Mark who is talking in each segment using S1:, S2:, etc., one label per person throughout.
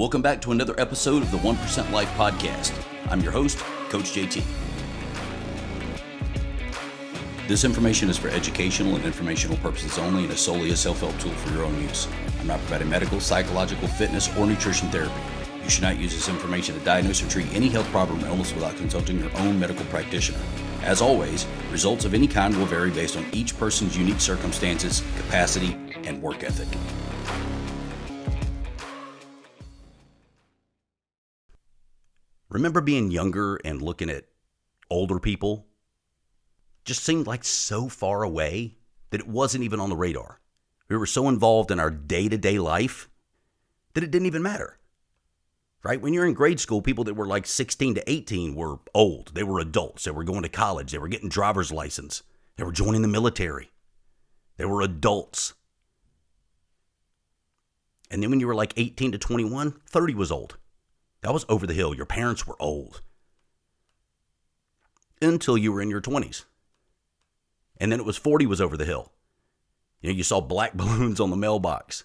S1: Welcome back to another episode of the 1% Life Podcast. I'm your host, Coach JT. This information is for educational and informational purposes only and is solely a self-help tool for your own use. I'm not providing medical, psychological, fitness, or nutrition therapy. You should not use this information to diagnose or treat any health problem or illness without consulting your own medical practitioner. As always, results of any kind will vary based on each person's unique circumstances, capacity, and work ethic. Remember being younger and looking at older people? Just seemed like so far away that it wasn't even on the radar. We were so involved in our day-to-day life that it didn't even matter. Right? When you're in grade school, people that were like 16 to 18 were old. They were adults. They were going to college. They were getting driver's license. They were joining the military. They were adults. And then when you were like 18 to 21, 30 was old. That was over the hill. Your parents were old. Until you were in your 20s. And then it was 40 was over the hill. You saw black balloons on the mailbox.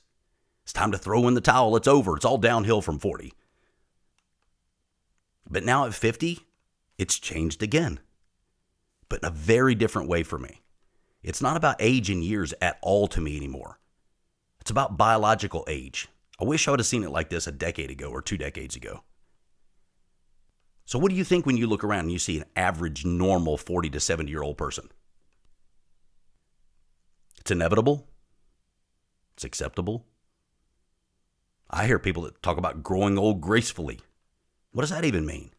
S1: It's time to throw in the towel. It's over. It's all downhill from 40. But now at 50, it's changed again. But in a very different way for me. It's not about age and years at all to me anymore. It's about biological age. I wish I would have seen it like this a decade ago or 2 decades ago. So what do you think when you look around and you see an average, normal 40 to 70-year-old person? It's inevitable. It's acceptable. I hear people that talk about growing old gracefully. What does that even mean?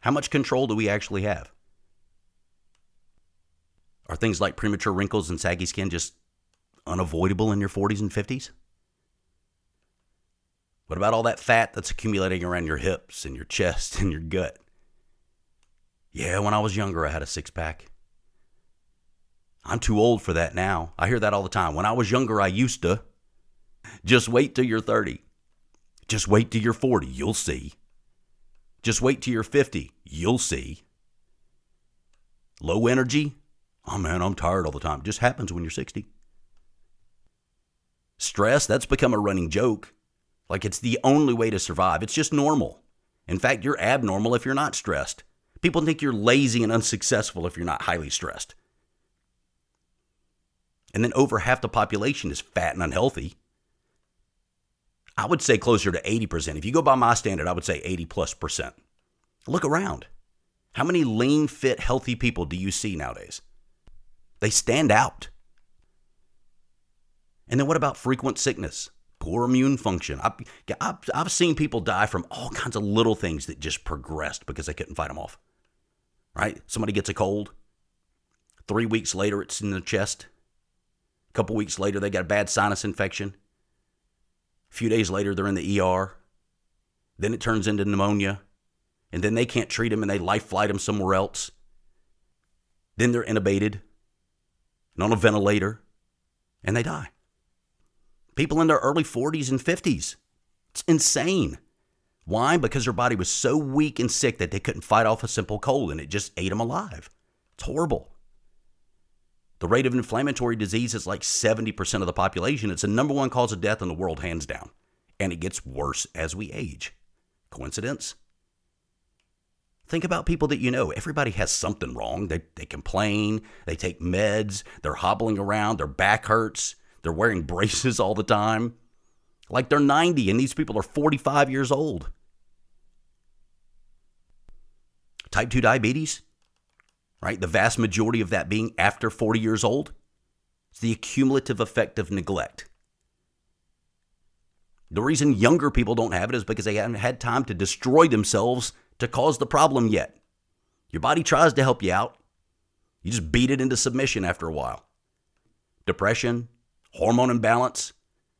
S1: How much control do we actually have? Are things like premature wrinkles and saggy skin just unavoidable in your 40s and 50s? What about all that fat that's accumulating around your hips and your chest and your gut? Yeah, when I was younger, I had a six-pack. I'm too old for that now. I hear that all the time. When I was younger, I used to. Just wait till you're 30. Just wait till you're 40. You'll see. Just wait till you're 50. You'll see. Low energy? Oh man, I'm tired all the time. Just happens when you're 60. Stress, that's become a running joke. Like it's the only way to survive. It's just normal. In fact, you're abnormal if you're not stressed. People think you're lazy and unsuccessful if you're not highly stressed. And then over half the population is fat and unhealthy. I would say closer to 80%. If you go by my standard, I would say 80+%. Look around. How many lean, fit, healthy people do you see nowadays? They stand out. And then what about frequent sickness? Poor immune function. I've seen people die from all kinds of little things that just progressed because they couldn't fight them off. Right? Somebody gets a cold. 3 weeks later, it's in the chest. A couple weeks later, they got a bad sinus infection. A few days later, they're in the ER. Then it turns into pneumonia. And then they can't treat them and they life flight them somewhere else. Then they're intubated and on a ventilator and they die. People in their early 40s and 50s. It's insane. Why? Because their body was so weak and sick that they couldn't fight off a simple cold and it just ate them alive. It's horrible. The rate of inflammatory disease is like 70% of the population. It's the number one cause of death in the world, hands down. And it gets worse as we age. Coincidence? Think about people that you know. Everybody has something wrong. They complain. They take meds. They're hobbling around. Their back hurts. They're wearing braces all the time. Like they're 90 and these people are 45 years old. Type 2 diabetes, right? The vast majority of that being after 40 years old. It's the accumulative effect of neglect. The reason younger people don't have it is because they haven't had time to destroy themselves to cause the problem yet. Your body tries to help you out. You just beat it into submission after a while. Depression, hormone imbalance.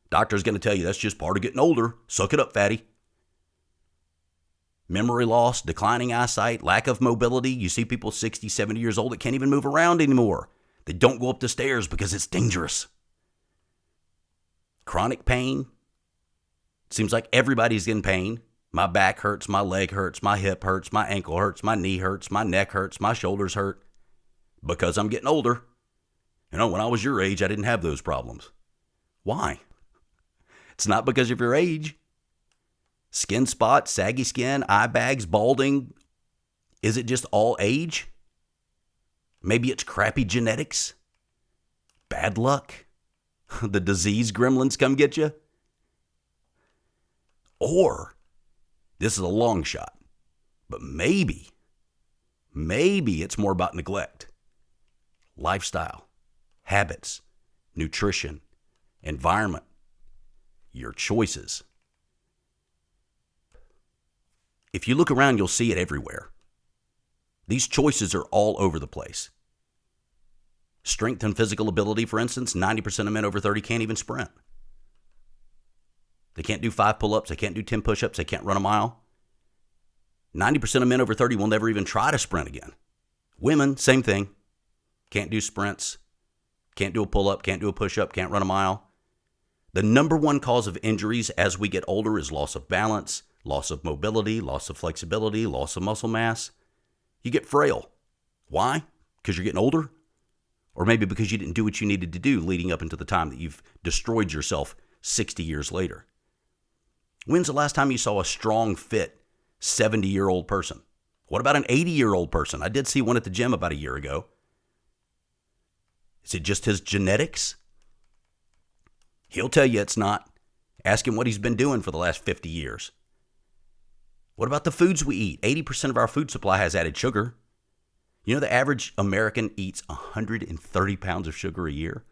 S1: Doctor's going to tell you that's just part of getting older. Suck it up, fatty. Memory loss, declining eyesight, lack of mobility. You see people 60, 70 years old that can't even move around anymore. They don't go up the stairs because it's dangerous. Chronic pain. Seems like everybody's getting pain. My back hurts, my leg hurts, my hip hurts, my ankle hurts, my knee hurts, my neck hurts, my shoulders hurt. Because I'm getting older. When I was your age, I didn't have those problems. Why? It's not because of your age. Skin spots, saggy skin, eye bags, balding. Is it just all age? Maybe it's crappy genetics? Bad luck? The disease gremlins come get you? Or, this is a long shot, but maybe it's more about neglect, lifestyle, habits, nutrition, environment, your choices. If you look around, you'll see it everywhere. These choices are all over the place. Strength and physical ability, for instance, 90% of men over 30 can't even sprint. They can't do 5 pull-ups. They can't do 10 push-ups. They can't run a mile. 90% of men over 30 will never even try to sprint again. Women, same thing. Can't do sprints. Can't do a pull-up. Can't do a push-up. Can't run a mile. The number one cause of injuries as we get older is loss of balance, loss of mobility, loss of flexibility, loss of muscle mass. You get frail. Why? Because you're getting older? Or maybe because you didn't do what you needed to do leading up into the time that you've destroyed yourself 60 years later. When's the last time you saw a strong, fit, 70-year-old person? What about an 80-year-old person? I did see one at the gym about a year ago. Is it just his genetics? He'll tell you it's not. Ask him what he's been doing for the last 50 years. What about the foods we eat? 80% of our food supply has added sugar. You know, the average American eats 130 pounds of sugar a year.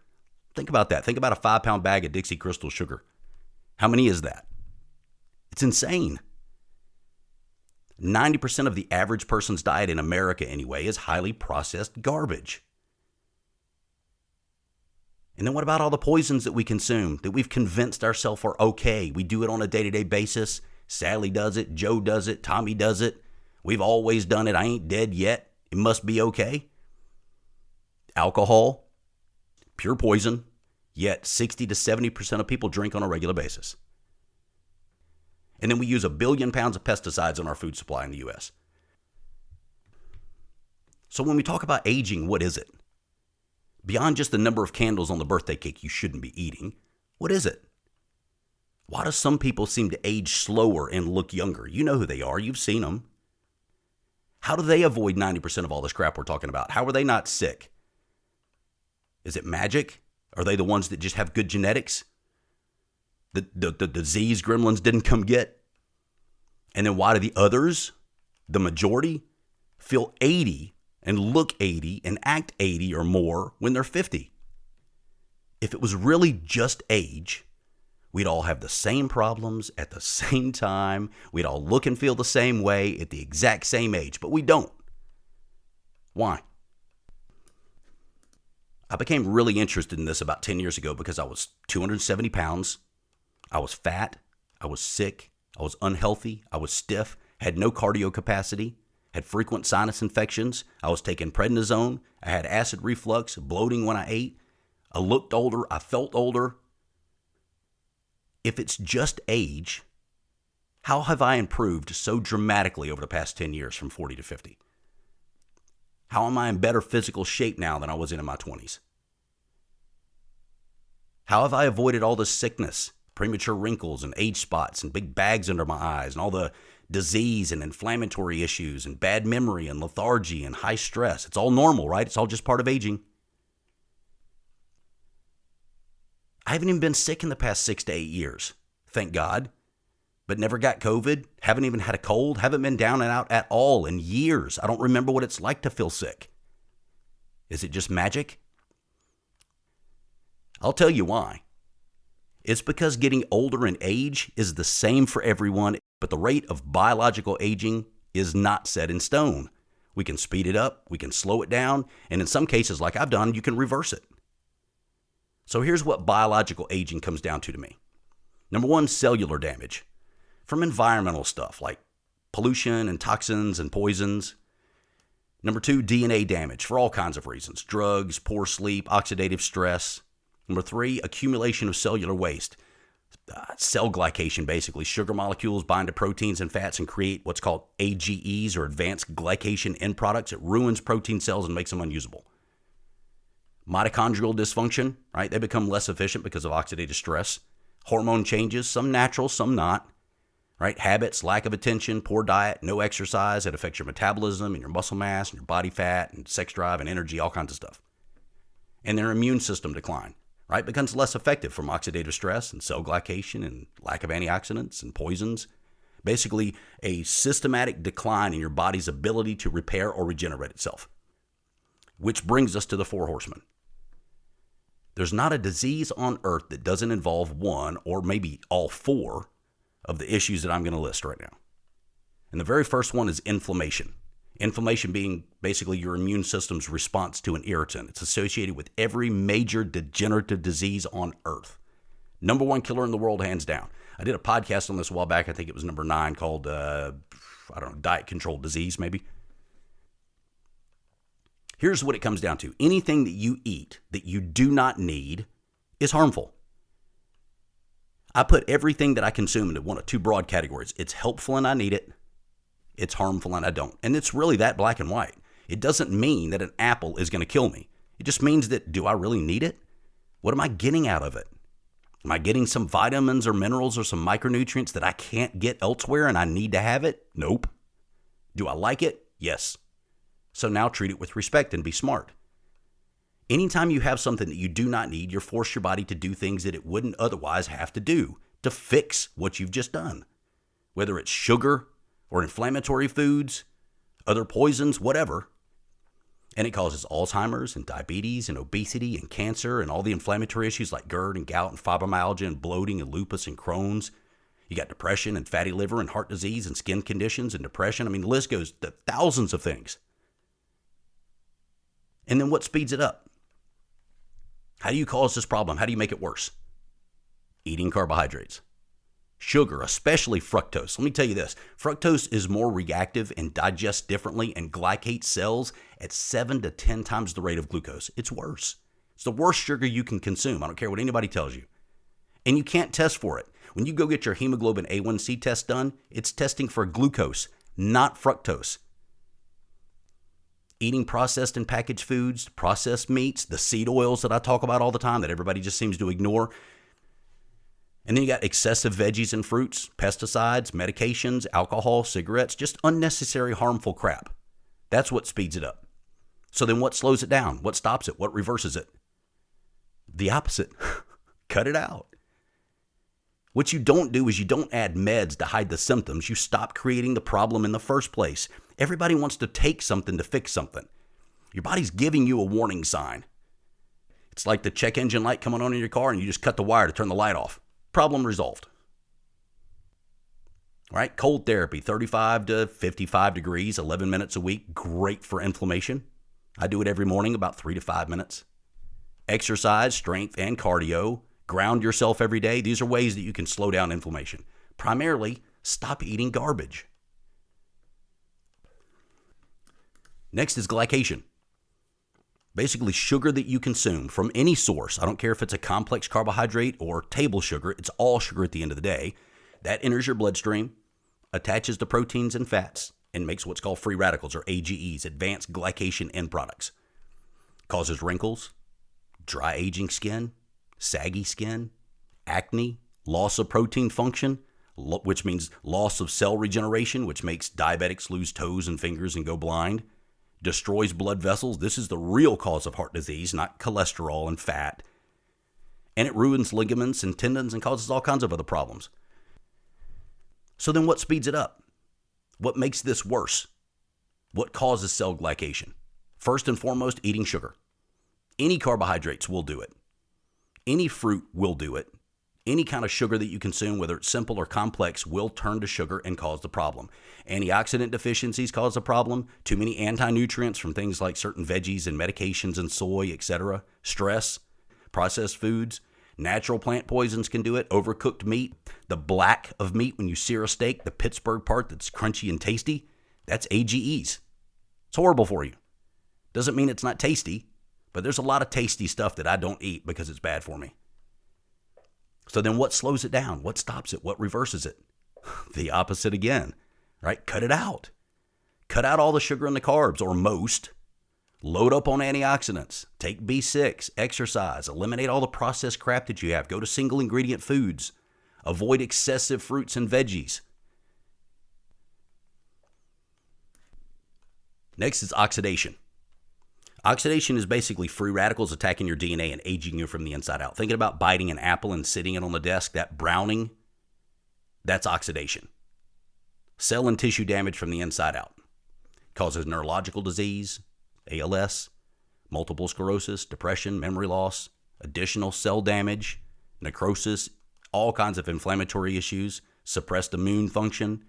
S1: Think about that. Think about a 5-pound bag of Dixie Crystal sugar. How many is that? It's insane. 90% of the average person's diet in America, anyway, is highly processed garbage. And then what about all the poisons that we consume that we've convinced ourselves are okay? We do it on a day-to-day basis. Sally does it. Joe does it. Tommy does it. We've always done it. I ain't dead yet. It must be okay. Alcohol, pure poison, yet 60 to 70% of people drink on a regular basis. And then we use 1 billion pounds of pesticides on our food supply in the U.S. So when we talk about aging, what is it? Beyond just the number of candles on the birthday cake you shouldn't be eating, what is it? Why do some people seem to age slower and look younger? You know who they are. You've seen them. How do they avoid 90% of all this crap we're talking about? How are they not sick? Is it magic? Are they the ones that just have good genetics? The disease gremlins didn't come get? And then why do the others, the majority, feel 80 and look 80 and act 80 or more when they're 50? If it was really just age, we'd all have the same problems at the same time. We'd all look and feel the same way at the exact same age, but we don't. Why? I became really interested in this about 10 years ago because I was 270 pounds. I was fat. I was sick. I was unhealthy. I was stiff, had no cardio capacity, had frequent sinus infections. I was taking prednisone. I had acid reflux, bloating when I ate. I looked older. I felt older. If it's just age, how have I improved so dramatically over the past 10 years from 40 to 50? How am I in better physical shape now than I was in my 20s? How have I avoided all this sickness, premature wrinkles and age spots and big bags under my eyes and all the disease and inflammatory issues and bad memory and lethargy and high stress? It's all normal, right? It's all just part of aging. I haven't even been sick in the past 6 to 8 years, thank God, but never got COVID, haven't even had a cold, haven't been down and out at all in years. I don't remember what it's like to feel sick. Is it just magic? I'll tell you why. It's because getting older in age is the same for everyone, but the rate of biological aging is not set in stone. We can speed it up, we can slow it down, and in some cases, like I've done, you can reverse it. So here's what biological aging comes down to me. Number one, cellular damage from environmental stuff like pollution and toxins and poisons. Number two, DNA damage for all kinds of reasons. Drugs, poor sleep, oxidative stress. Number three, accumulation of cellular waste. Cell glycation, basically. Sugar molecules bind to proteins and fats and create what's called AGEs or advanced glycation end products. It ruins protein cells and makes them unusable. Mitochondrial dysfunction, right? They become less efficient because of oxidative stress. Hormone changes, some natural, some not. right? Habits, lack of attention, poor diet, no exercise. It affects your metabolism and your muscle mass and your body fat and sex drive and energy, all kinds of stuff. And their immune system decline, right? Becomes less effective from oxidative stress and cell glycation and lack of antioxidants and poisons. Basically, a systematic decline in your body's ability to repair or regenerate itself. Which brings us to the four horsemen. There's not a disease on earth that doesn't involve one or maybe all four of the issues that I'm going to list right now. And the very first one is inflammation. Inflammation being basically your immune system's response to an irritant. It's associated with every major degenerative disease on earth. Number one killer in the world, hands down. I did a podcast on this a while back. I think it was number 9 called, diet-controlled disease maybe. Here's what it comes down to. Anything that you eat that you do not need is harmful. I put everything that I consume into one of two broad categories. It's helpful and I need it. It's harmful and I don't. And it's really that black and white. It doesn't mean that an apple is going to kill me. It just means that, do I really need it? What am I getting out of it? Am I getting some vitamins or minerals or some micronutrients that I can't get elsewhere and I need to have it? Nope. Do I like it? Yes. So now treat it with respect and be smart. Anytime you have something that you do not need, you're forcing your body to do things that it wouldn't otherwise have to do to fix what you've just done. Whether it's sugar or inflammatory foods, other poisons, whatever. And it causes Alzheimer's and diabetes and obesity and cancer and all the inflammatory issues like GERD and gout and fibromyalgia and bloating and lupus and Crohn's. You got depression and fatty liver and heart disease and skin conditions and depression. I mean, the list goes to thousands of things. And then what speeds it up? How do you cause this problem? How do you make it worse? Eating carbohydrates. Sugar, especially fructose. Let me tell you this. Fructose is more reactive and digests differently and glycates cells at 7 to 10 times the rate of glucose. It's worse. It's the worst sugar you can consume. I don't care what anybody tells you. And you can't test for it. When you go get your hemoglobin A1C test done, it's testing for glucose, not fructose. Eating processed and packaged foods, processed meats, the seed oils that I talk about all the time that everybody just seems to ignore. And then you got excessive veggies and fruits, pesticides, medications, alcohol, cigarettes, just unnecessary harmful crap. That's what speeds it up. So then what slows it down? What stops it? What reverses it? The opposite. Cut it out. What you don't do is you don't add meds to hide the symptoms. You stop creating the problem in the first place. Everybody wants to take something to fix something. Your body's giving you a warning sign. It's like the check engine light coming on in your car and you just cut the wire to turn the light off. Problem resolved. All right, cold therapy, 35 to 55 degrees, 11 minutes a week. Great for inflammation. I do it every morning, about 3 to 5 minutes. Exercise, strength, and cardio. Ground yourself every day. These are ways that you can slow down inflammation. Primarily, stop eating garbage. Next is glycation. Basically, sugar that you consume from any source. I don't care if it's a complex carbohydrate or table sugar. It's all sugar at the end of the day. That enters your bloodstream, attaches to proteins and fats, and makes what's called free radicals, or AGEs, advanced glycation end products. Causes wrinkles, dry aging skin, saggy skin, acne, loss of protein function, which means loss of cell regeneration, which makes diabetics lose toes and fingers and go blind, destroys blood vessels. This is the real cause of heart disease, not cholesterol and fat. And it ruins ligaments and tendons and causes all kinds of other problems. So then what speeds it up? What makes this worse? What causes cell glycation? First and foremost, eating sugar. Any carbohydrates will do it. Any fruit will do it. Any kind of sugar that you consume, whether it's simple or complex, will turn to sugar and cause the problem. Antioxidant deficiencies cause the problem. Too many anti-nutrients from things like certain veggies and medications and soy, etc. Stress, processed foods. Natural plant poisons can do it. Overcooked meat. The black of meat when you sear a steak, the Pittsburgh part that's crunchy and tasty, that's AGEs. It's horrible for you. Doesn't mean it's not tasty, but there's a lot of tasty stuff that I don't eat because it's bad for me. So then what slows it down? What stops it? What reverses it? The opposite again, right? Cut it out. Cut out all the sugar and the carbs, or most. Load up on antioxidants. Take B6, exercise, eliminate all the processed crap that you have. Go to single ingredient foods. Avoid excessive fruits and veggies. Next is oxidation. Oxidation is basically free radicals attacking your DNA and aging you from the inside out. Thinking about biting an apple and sitting it on the desk, that browning, that's oxidation. Cell and tissue damage from the inside out. Causes neurological disease, ALS, multiple sclerosis, depression, memory loss, additional cell damage, necrosis, all kinds of inflammatory issues, suppressed immune function,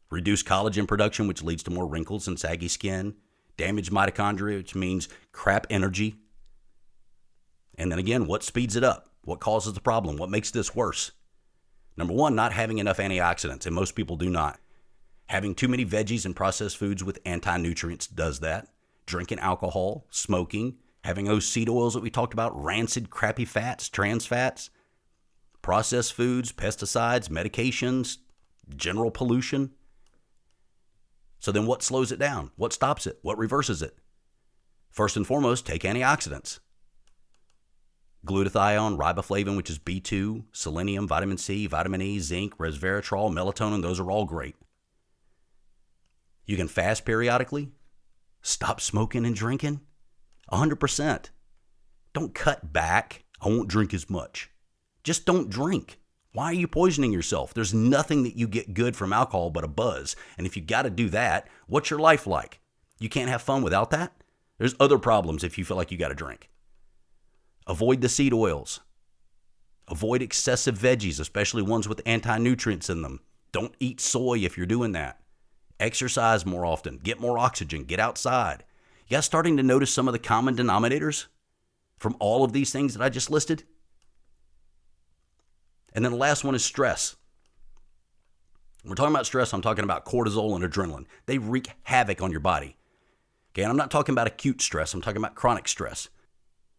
S1: reduced collagen production, which leads to more wrinkles and saggy skin, damaged mitochondria, which means crap energy. And then again, what speeds it up? What causes the problem? What makes this worse? Number one, not having enough antioxidants, and most people do not. Having too many veggies and processed foods with anti-nutrients does that. Drinking alcohol, smoking, having those seed oils that we talked about, rancid, crappy fats, trans fats, processed foods, pesticides, medications, general pollution. So then what slows it down? What stops it? What reverses it? First and foremost, take antioxidants. Glutathione, riboflavin, which is B2, selenium, vitamin C, vitamin E, zinc, resveratrol, melatonin, those are all great. You can fast periodically. Stop smoking and drinking. 100%. Don't cut back. I won't drink as much. Just don't drink. Why are you poisoning yourself? There's nothing that you get good from alcohol but a buzz. And if you got to do that, what's your life like? You can't have fun without that? There's other problems if you feel like you got to drink. Avoid the seed oils. Avoid excessive veggies, especially ones with anti-nutrients in them. Don't eat soy if you're doing that. Exercise more often. Get more oxygen. Get outside. You guys starting to notice some of the common denominators from all of these things that I just listed? And then the last one is stress. When we're talking about stress, I'm talking about cortisol and adrenaline. They wreak havoc on your body. Okay, and I'm not talking about acute stress. I'm talking about chronic stress.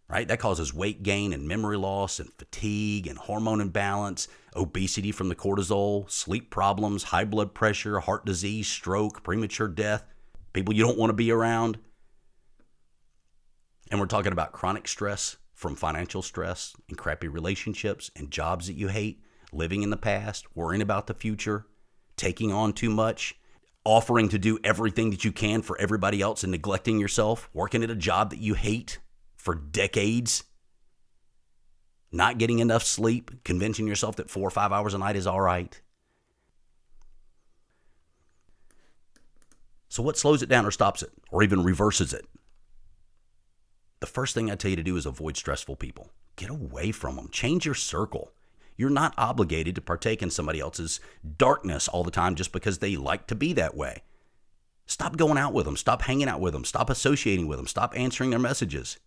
S1: Right? That causes weight gain and memory loss and fatigue and hormone imbalance, obesity from the cortisol, sleep problems, high blood pressure, heart disease, stroke, premature death, people you don't want to be around. And we're talking about chronic stress from financial stress and crappy relationships and jobs that you hate, living in the past, worrying about the future, taking on too much, offering to do everything that you can for everybody else and neglecting yourself, working at a job that you hate for decades, not getting enough sleep, convincing yourself that 4 or 5 hours a night is all right. So what slows it down or stops it or even reverses it? The first thing I tell you to do is avoid stressful people. Get away from them. Change your circle. You're not obligated to partake in somebody else's darkness all the time just because they like to be that way. Stop going out with them. Stop hanging out with them. Stop associating with them. Stop answering their messages.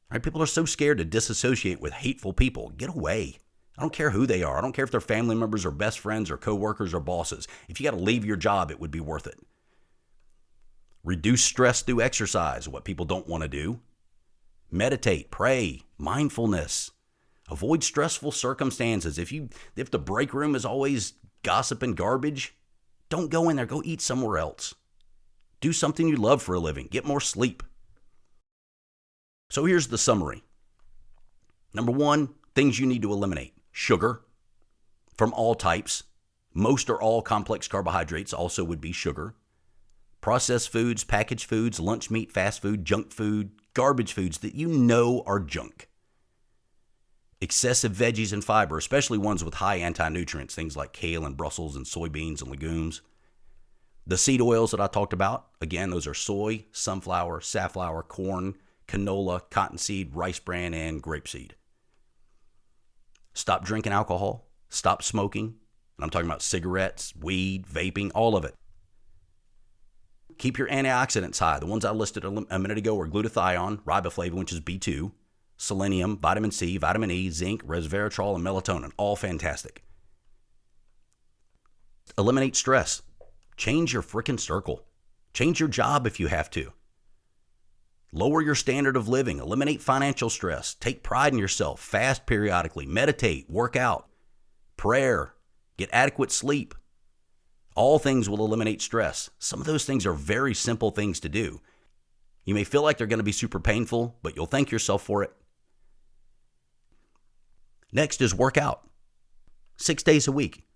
S1: Right? People are so scared to disassociate with hateful people. Get away. I don't care who they are. I don't care if they're family members or best friends or coworkers or bosses. If you got to leave your job, it would be worth it. Reduce stress through exercise, what people don't want to do. Meditate, pray, mindfulness. Avoid stressful circumstances. If the break room is always gossip and garbage, don't go in there. Go eat somewhere else. Do something you love for a living. Get more sleep. So here's the summary. Number one, things you need to eliminate. Sugar from all types. Most or all complex carbohydrates also would be sugar. Processed foods, packaged foods, lunch meat, fast food, junk food, garbage foods that you know are junk. Excessive veggies and fiber, especially ones with high anti-nutrients, things like kale and Brussels and soybeans and legumes. The seed oils that I talked about, again, those are soy, sunflower, safflower, corn, canola, cottonseed, rice bran, and grapeseed. Stop drinking alcohol. Stop smoking. And I'm talking about cigarettes, weed, vaping, all of it. Keep your antioxidants high. The ones I listed a minute ago were glutathione, riboflavin, which is B2, selenium, vitamin C, vitamin E, zinc, resveratrol, and melatonin. All fantastic. Eliminate stress. Change your frickin' circle. Change your job if you have to. Lower your standard of living. Eliminate financial stress. Take pride in yourself. Fast periodically. Meditate. Work out. Prayer. Get adequate sleep. All things will eliminate stress. Some of those things are very simple things to do. You may feel like they're going to be super painful, but you'll thank yourself for it. Next is work out. 6 days a week.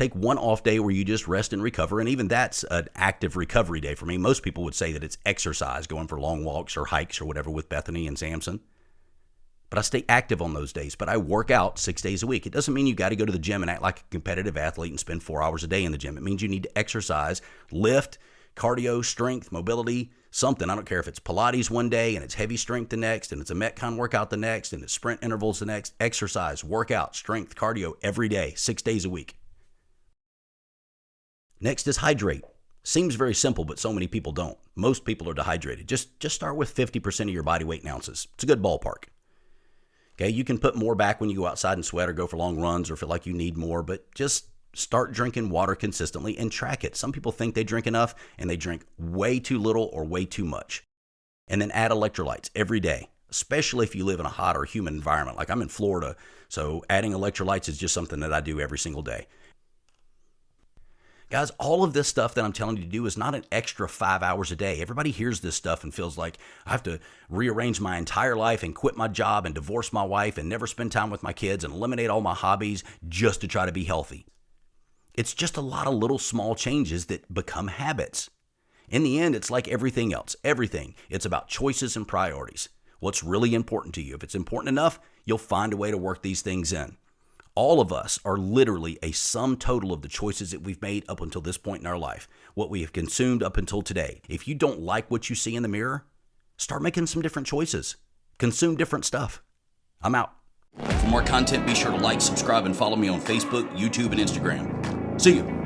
S1: Take one off day where you just rest and recover, and even that's an active recovery day for me. Most people would say that it's exercise, going for long walks or hikes or whatever with Bethany and Samson. But I stay active on those days, but I work out 6 days a week. It doesn't mean you got to go to the gym and act like a competitive athlete and spend 4 hours a day in the gym. It means you need to exercise, lift, cardio, strength, mobility, something. I don't care if it's Pilates one day and it's heavy strength the next, and it's a Metcon workout the next, and it's sprint intervals the next. Exercise, workout, strength, cardio every day, 6 days a week. Next is hydrate. Seems very simple, but so many people don't. Most people are dehydrated. Just start with 50% of your body weight in ounces. It's a good ballpark. Okay, you can put more back when you go outside and sweat or go for long runs or feel like you need more, but just start drinking water consistently and track it. Some people think they drink enough and they drink way too little or way too much. And then add electrolytes every day, especially if you live in a hot or humid environment. Like I'm in Florida, so adding electrolytes is just something that I do every single day. Guys, all of this stuff that I'm telling you to do is not an extra 5 hours a day. Everybody hears this stuff and feels like I have to rearrange my entire life and quit my job and divorce my wife and never spend time with my kids and eliminate all my hobbies just to try to be healthy. It's just a lot of little small changes that become habits. In the end, it's like everything else. Everything. It's about choices and priorities. What's really important to you? If it's important enough, you'll find a way to work these things in. All of us are literally a sum total of the choices that we've made up until this point in our life, what we have consumed up until today. If you don't like what you see in the mirror, start making some different choices. Consume different stuff. I'm out. For more content, be sure to like, subscribe, and follow me on Facebook, YouTube, and Instagram. See you.